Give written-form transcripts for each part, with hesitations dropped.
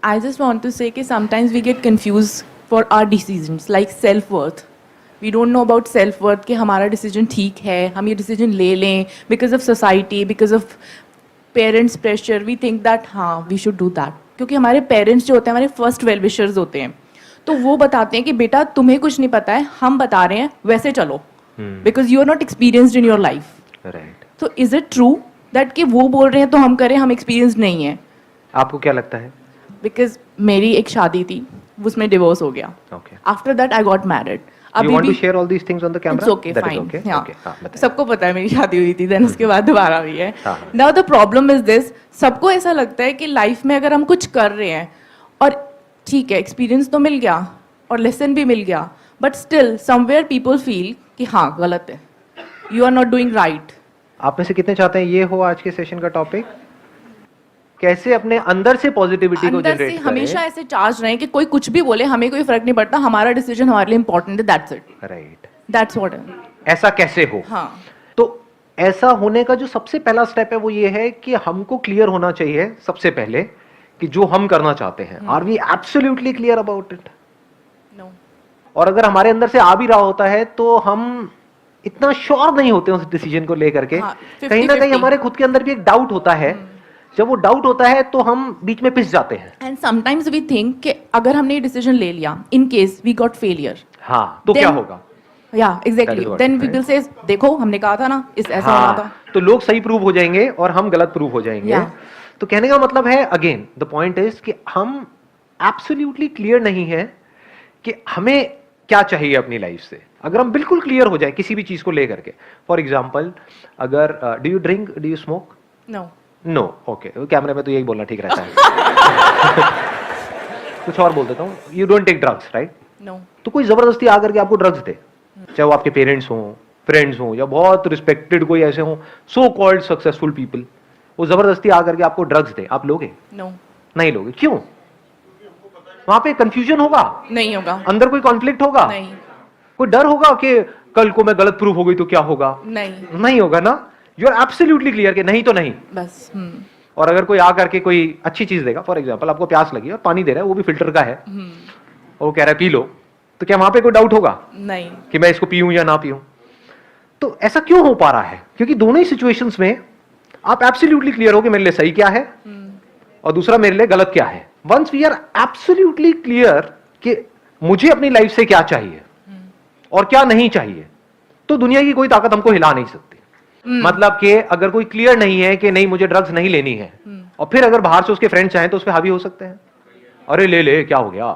I just want to say that sometimes we get confused for our decisions, like self-worth. We don't know about self-worth कि हमारा decision ठीक है, हम ये decision ले लें because of society, because of parents' pressure. We think that हाँ we should do that. क्योंकि हमारे parents जो होते हैं हमारे first well-wishers होते हैं, तो वो बताते हैं कि बेटा तुम्हें कुछ नहीं पता है, हम बता रहे हैं वैसे चलो, because you are not experienced in your life. Right. So is it true that कि वो बोल रहे हैं तो हम करें, हम experienced नहीं है? आपको क्या लगता है? Because मेरी एक शादी थी, उसमें divorce हो गया. Okay. After that I got married. You want to share all these things on the camera? It's okay, That is fine. okay? Yeah. Okay, हाँ, बताइए। सबको पता है मेरी शादी हुई थी, देन उसके बाद दोबारा हुई है. हाँ। Now the problem is this, सबको ऐसा लगता है कि लाइफ में अगर हम कुछ कर रहे हैं और ठीक है एक्सपीरियंस तो मिल गया और लेसन भी मिल गया, but still somewhere people feel कि हाँ गलत है, you are not doing right. आप में से कितने चाहते हैं ये हो आज के सेशन का टॉपिक? कैसे अपने अंदर से पॉजिटिविटी को अंदर जनरेट से करें? हमेशा ऐसे चार्ज रहे कि कोई कुछ भी बोले हमें कोई फर्क नहीं पड़ता, हमारा डिसीजन हमारे लिए इंपॉर्टेंट है, that's it. Right. That's what. ऐसा कैसे हो? हाँ. तो ऐसा होने का जो सबसे पहला स्टेप है वो ये है कि हमको क्लियर होना चाहिए सबसे पहले कि जो हम करना चाहते हैं, are we absolutely clear about it? No. और अगर हमारे अंदर से आ भी रहा होता है तो हम इतना श्योर नहीं होते उस डिसीजन को लेकर के. हाँ, कहीं ना कहीं 50-50. हमारे खुद के अंदर भी एक डाउट होता है. जब वो डाउट होता है तो हम बीच में पिस जाते हैं. एंड समटाइम्स वी थिंक कि अगर हमने ये डिसीजन ले लिया, in case we got failure, हाँ तो Then- क्या होगा? या That exactly, is what then it we is. Will से देखो हमने कहा था ना इस ऐसा होना था. हाँ, तो लोग सही प्रूव हो जाएंगे और हम गलत प्रूव हो जाएंगे. Yeah. तो कहने का मतलब है अगेन द पॉइंट इज कि हम एब्सोल्युटली क्लियर नहीं है कि हमें क्या चाहिए अपनी लाइफ से. अगर हम बिल्कुल क्लियर हो जाए किसी भी चीज को लेकर के, फॉर एग्जाम्पल अगर do you drink, do you smoke? No. No. Okay, कैमरे में तो यही बोलना ठीक रहता है. कुछ और बोल देता हूँ. You don't take drugs, right? No. तो कोई जबरदस्ती आकर के आपको ड्रग्स दे, चाहे वो आपके पेरेंट्स हों, फ्रेंड्स हों, या बहुत रिस्पेक्टेड कोई ऐसे हों, सो कॉल्ड सक्सेसफुल पीपल, वो जबरदस्ती आकर के आपको ड्रग्स दे, आप लोगे? नो. नहीं लोगे. क्यों? वहां पे कंफ्यूजन होगा, नहीं होगा. अंदर कोई कॉन्फ्लिक्ट होगा, नहीं. कोई डर होगा कि कल को मैं गलत प्रूफ हो गई तो क्या होगा? नहीं. नहीं होगा ना. यू आर एब्सोल्युटली क्लियर कि नहीं तो नहीं. बस. और अगर कोई आकर के कोई अच्छी चीज देगा, फॉर एग्जाम्पल आपको प्यास लगी और पानी दे रहा है, वो भी फिल्टर का है, और वो कह रहा है पी लो, तो क्या वहां पे कोई डाउट होगा नहीं. कि मैं इसको पीऊं या ना पीऊं? तो ऐसा क्यों हो पा रहा है? क्योंकि दोनों ही सिचुएशंस में आप एब्सोल्युटली क्लियर हो कि मेरे लिए सही क्या है और दूसरा मेरे लिए गलत क्या है. Once we are absolutely clear कि मुझे अपनी लाइफ से क्या चाहिए और क्या नहीं चाहिए, तो दुनिया की कोई ताकत हमको हिला नहीं सकती. मतलब कि अगर कोई क्लियर नहीं है कि नहीं मुझे ड्रग्स नहीं लेनी है, और फिर अगर बाहर से उसके फ्रेंड चाहें तो उस पर हावी हो सकते हैं. अरे ले ले, क्या हो गया?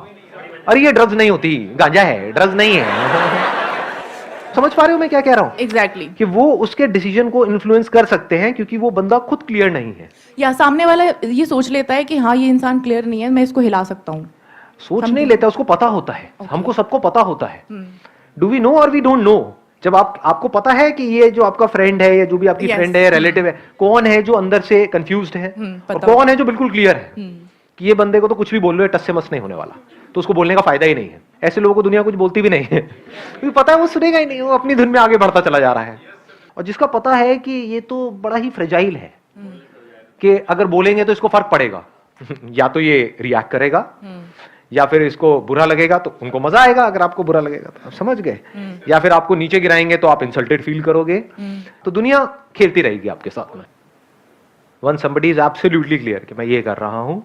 अरे ये ड्रग्स नहीं होती, गांजा है, ड्रग्स नहीं है. समझ पा रहे हो मैं क्या कह रहा हूं? एग्जैक्टली. कि वो उसके डिसीजन को इन्फ्लुएंस कर सकते हैं क्योंकि वो बंदा खुद क्लियर नहीं है. या सामने वाला ये सोच लेता है कि हाँ ये इंसान क्लियर नहीं है, मैं इसको हिला सकता हूँ. सोच नहीं लेता, उसको पता होता है. हमको सबको पता होता है. डू वी नो और वी डोंट नो? जब आपको पता है कि ये जो आपका फ्रेंड है या जो भी आपकी Yes. फ्रेंड है, रिलेटिव है, कौन है जो अंदर से कंफ्यूज्ड है और पता कौन है जो बिल्कुल क्लियर है कि ये बंदे को तो कुछ भी बोल लो, टस से मस नहीं होने वाला, तो उसको बोलने का फायदा ही नहीं है. ऐसे लोगों को दुनिया कुछ बोलती भी नहीं है क्योंकि पता है वो सुनेगा ही नहीं, वो अपनी धुन में आगे बढ़ता चला जा रहा है. और जिसका पता है कि ये तो बड़ा ही फ्रेजाइल है कि अगर बोलेंगे तो इसको फर्क पड़ेगा या तो ये रिएक्ट करेगा या फिर इसको बुरा लगेगा तो उनको मजा आएगा, अगर आपको बुरा लगेगा तो आप समझ गए, या फिर आपको नीचे गिराएंगे तो आप इंसल्टेड फील करोगे. तो दुनिया खेलती रहेगी आपके साथ में. One somebody is absolutely clear कि मैं ये कर रहा हूं,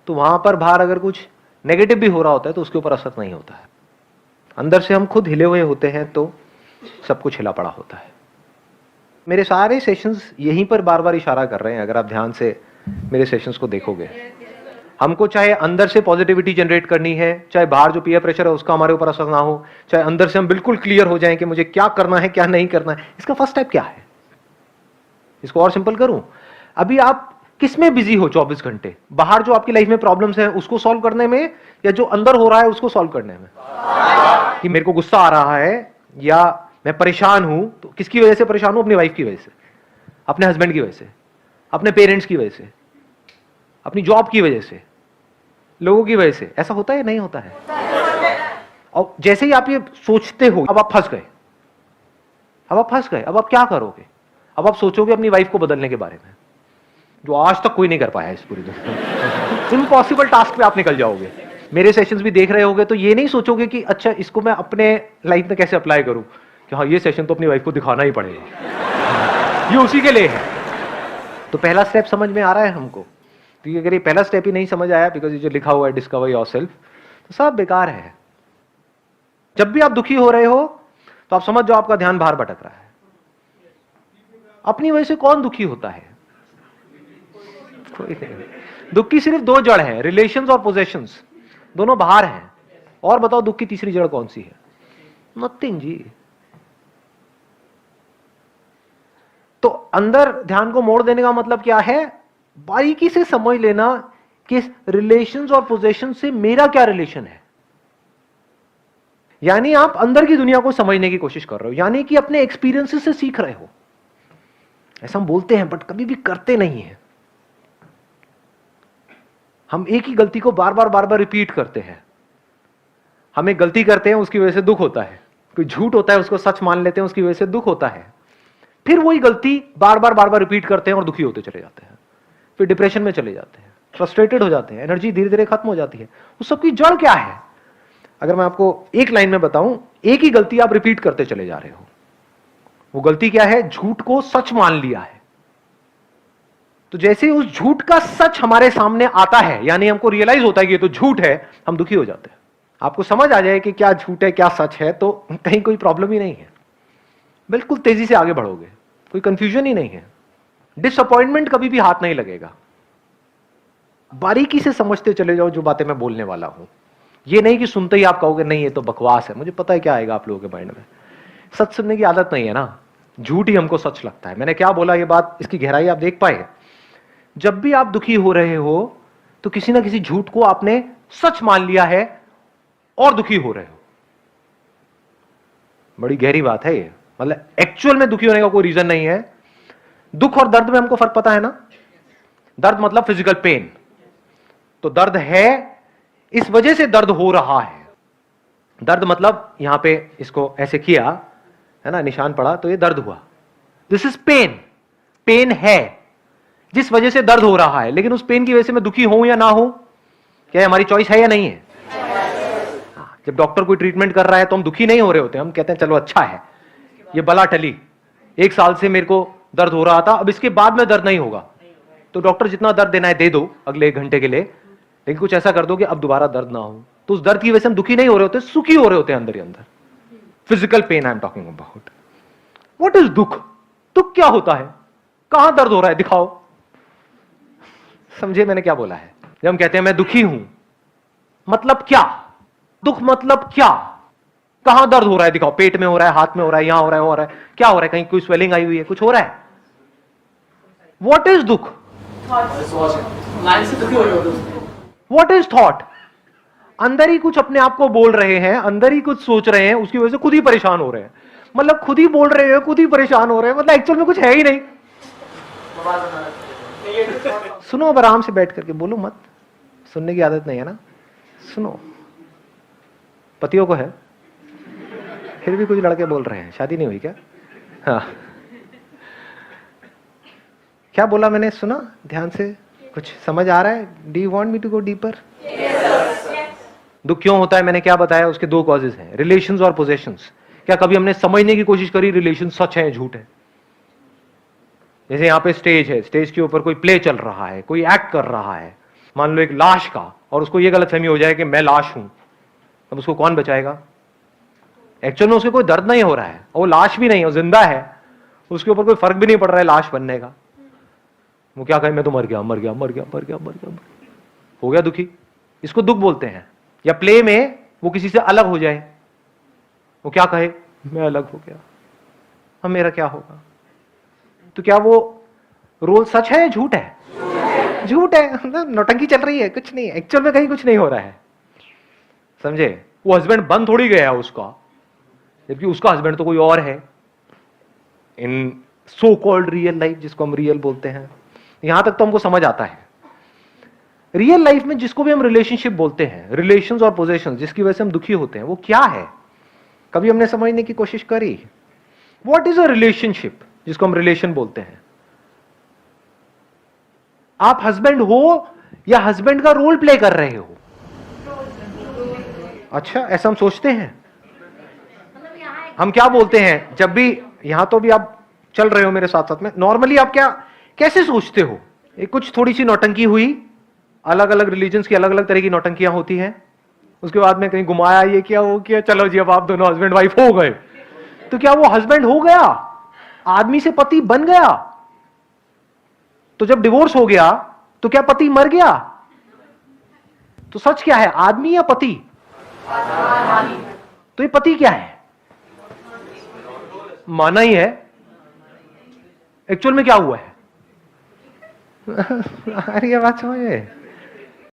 तो वहां पर बाहर अगर कुछ नेगेटिव भी हो रहा होता है तो उसके ऊपर असर नहीं होता है. अंदर से हम खुद हिले हुए होते हैं तो सब कुछ हिला पड़ा होता है. मेरे सारे सेशंस यहीं पर बार बार इशारा कर रहे हैं. अगर आप ध्यान से मेरे सेशंस को देखोगे, हमको चाहे अंदर से पॉजिटिविटी जनरेट करनी है, चाहे बाहर जो पीयर प्रेशर है उसका हमारे ऊपर असर ना हो, चाहे अंदर से हम बिल्कुल क्लियर हो जाएं कि मुझे क्या करना है क्या नहीं करना है. इसका फर्स्ट स्टेप क्या है? इसको और सिंपल करूं, अभी आप किस में बिजी हो 24 घंटे? बाहर जो आपकी लाइफ में प्रॉब्लम्स हैं उसको सॉल्व करने में, या जो अंदर हो रहा है उसको सॉल्व करने में? कि मेरे को गुस्सा आ रहा है या मैं परेशान हूं, तो किसकी वजह से परेशान हूं? अपनी वाइफ की वजह से, अपने हस्बैंड की वजह से, अपने पेरेंट्स की वजह से, अपनी जॉब की वजह से, लोगों की वजह से. ऐसा होता है नहीं होता है? और जैसे ही आप ये सोचते हो, अब आप फंस गए. अब आप क्या करोगे? अब आप सोचोगे अपनी वाइफ को बदलने के बारे में, जो आज तक कोई नहीं कर पाया इस पूरी दुनिया में. इम्पॉसिबल टास्क पे आप निकल जाओगे। मेरे सेशंस भी देख रहे होगे तो ये नहीं सोचोगे कि अच्छा इसको मैं अपने लाइफ में कैसे अप्लाई करूं, कि हाँ ये सेशन तो अपनी वाइफ को दिखाना ही पड़ेगा, ये उसी के लिए है। तो पहला स्टेप समझ में आ रहा है हमको? क्योंकि अगर ये पहला स्टेप ही नहीं समझ आया, बिकॉज ये जो लिखा हुआ है डिस्कवर योरसेल्फ, तो सब बेकार है। जब भी आप दुखी हो रहे हो तो आप समझ जाओ आपका ध्यान बाहर भटक रहा है। अपनी वजह से कौन दुखी होता है? कोई नहीं। दुख की सिर्फ दो जड़ है, रिलेशंस और पोजेशंस, दोनों बाहर हैं। और बताओ दुख की तीसरी जड़ कौन सी है? नथिंग जी। तो अंदर ध्यान को मोड़ देने का मतलब क्या है? बारीकी से समझ लेना कि रिलेशंस और पोजेशन से मेरा क्या रिलेशन है। यानी आप अंदर की दुनिया को समझने की कोशिश कर रहे हो, यानी कि अपने एक्सपीरियंसेस से सीख रहे हो। ऐसा हम बोलते हैं बट कभी भी करते नहीं है। हम एक ही गलती को बार बार रिपीट करते हैं। हम एक गलती करते हैं, उसकी वजह से दुख होता है। कोई झूठ होता है, उसको सच मान लेते हैं, उसकी वजह से दुख होता है। फिर वही गलती बार बार रिपीट करते हैं और दुखी होते चले जाते हैं। फिर डिप्रेशन में चले जाते हैं, फ्रस्ट्रेटेड हो जाते हैं, एनर्जी धीरे धीरे खत्म हो जाती है। उस सबकी जड़ क्या है? अगर मैं आपको एक लाइन में बताऊं, एक ही गलती आप रिपीट करते चले जा रहे हो। वो गलती क्या है? झूठ को सच मान लिया है। तो जैसे ही उस झूठ का सच हमारे सामने आता है, यानी हमको रियलाइज होता है कि ये तो झूठ है, हम दुखी हो जाते हैं। आपको समझ आ जाए कि क्या झूठ है क्या सच है, तो कहीं कोई प्रॉब्लम ही नहीं है, बिल्कुल तेजी से आगे बढ़ोगे, कोई कंफ्यूजन ही नहीं है। डिसअपॉइंटमेंट कभी भी हाथ नहीं लगेगा। बारीकी से समझते चले जाओ जो बातें मैं बोलने वाला हूं। ये नहीं कि सुनते ही आप कहोगे नहीं ये तो बकवास है। मुझे पता है क्या आएगा आप लोगों के माइंड में। सच सुनने की आदत नहीं है ना, झूठ ही हमको सच लगता है। मैंने क्या बोला, ये बात, इसकी गहराई आप देख पाए? जब भी आप दुखी हो रहे हो तो किसी ना किसी झूठ को आपने सच मान लिया है और दुखी हो रहे हो। बड़ी गहरी बात है ये। मतलब एक्चुअल में दुखी होने का कोई रीजन नहीं है। दुख और दर्द में हमको फर्क पता है ना? दर्द मतलब फिजिकल पेन। तो दर्द है, इस वजह से दर्द हो रहा है। दर्द मतलब यहां पे इसको ऐसे किया है ना, निशान पड़ा तो ये दर्द हुआ। This is pen. पेन है जिस वजह से दर्द हो रहा है, लेकिन उस पेन की वजह से मैं दुखी हूं या ना हूं, क्या हमारी चॉइस है या नहीं है? जब डॉक्टर कोई ट्रीटमेंट कर रहा है तो हम दुखी नहीं हो रहे होते, हम कहते हैं चलो अच्छा है, ये बला टली। 1 साल से मेरे को दर्द हो रहा था, अब इसके बाद में दर्द नहीं होगा, तो डॉक्टर जितना दर्द देना है दे दो अगले 1 घंटे के लिए, लेकिन कुछ ऐसा कर दो कि अब दोबारा दर्द ना हो। तो उस दर्द की वजह से हम दुखी नहीं हो रहे होते, सुखी हो रहे होते हैं अंदर ही अंदर। Physical pain I am talking about. What is दुख? दुख क्या होता है? कहां दर्द हो रहा है? दिखाओ। समझे मैंने क्या बोला है? जब हम कहते हैं मैं दुखी हूं, मतलब क्या? दुख मतलब क्या? कहां दर्द हो रहा है? दिखाओ। पेट में हो रहा है, हाथ में हो रहा है, यहां हो रहा है, हो रहा है, क्या हो रहा है? कहीं कोई स्वेलिंग आई हुई है, कुछ हो रहा है? व्हाट इज दुख? What is thought? अंदर ही कुछ अपने आप को बोल रहे हैं, अंदर ही कुछ सोच रहे हैं, उसकी वजह से खुद ही परेशान हो रहे हैं। मतलब खुद ही बोल रहे हैं, खुद ही परेशान हो रहे हैं, मतलब एक्चुअल में कुछ है ही नहीं। सुनो, अब आराम से बैठ करके बोलो मत, सुनने की आदत नहीं है ना, सुनो। पतियों को है, फिर भी कुछ लड़के बोल रहे हैं, शादी नहीं हुई क्या? हाँ, क्या बोला मैंने? सुना ध्यान से? कुछ समझ आ रहा है? Do you want me to go deeper? दुख क्यों होता है मैंने क्या बताया? उसके 2 कॉजेज हैं, रिलेशंस और पोजेशंस। क्या कभी हमने समझने की कोशिश करी रिलेशन सच है झूठ है? जैसे यहाँ पे स्टेज है, स्टेज के ऊपर कोई प्ले चल रहा है, कोई एक्ट कर रहा है, मान लो एक लाश का, और उसको ये गलतफहमी हो जाए कि मैं लाश हूं, अब उसको कौन बचाएगा? एक्चुअल में उसको कोई दर्द नहीं हो रहा है, वो लाश भी नहीं है, वो जिंदा है, उसके ऊपर कोई फर्क भी नहीं पड़ रहा है लाश बनने का। वो क्या कहे? मैं तो मर गया, मर गया, मर गया, मर गया, मर गया, हो गया दुखी। इसको दुख बोलते हैं। या प्ले में वो किसी से अलग हो जाए, वो क्या कहे? मैं अलग हो गया, अब मेरा क्या होगा? तो क्या वो रोल सच है या झूठ है? झूठ है, नौटंकी चल रही है, कुछ नहीं, एक्चुअल में कहीं कुछ नहीं हो रहा है। समझे? वो हस्बैंड बन थोड़ी गया उसका, जबकि उसका हस्बैंड तो कोई और है इन सो कॉल्ड रियल लाइफ, जिसको हम रियल बोलते हैं। यहां तक तो हमको समझ आता है। रियल लाइफ में जिसको भी हम रिलेशनशिप बोलते हैं, रिलेशंस और पोजेशंस, जिसकी वजह से हम दुखी होते हैं, वो क्या है? कभी हमने समझने की कोशिश करी? व्हाट इज अ रिलेशनशिप, जिसको हम रिलेशन बोलते हैं? आप हस्बैंड हो या हस्बैंड का रोल प्ले कर रहे हो? अच्छा, ऐसा हम सोचते हैं। हम क्या बोलते हैं जब भी, यहां तो भी आप चल रहे हो मेरे साथ साथ में, नॉर्मली आप क्या कैसे सोचते हो? कुछ थोड़ी सी नौटंकी हुई, अलग अलग रिलीजन्स की अलग अलग तरह की नौटंकियां होती हैं, उसके बाद में कहीं घुमाया, ये किया वो किया, चलो जी अब आप दोनों हस्बैंड वाइफ हो गए। तो क्या वो हस्बैंड हो गया? आदमी से पति बन गया? तो जब डिवोर्स हो गया तो क्या पति मर गया? तो सच क्या है, आदमी या पति? तो ये पति क्या है? माना ही है। एक्चुअल में क्या हुआ है? अरे ये बात समझे?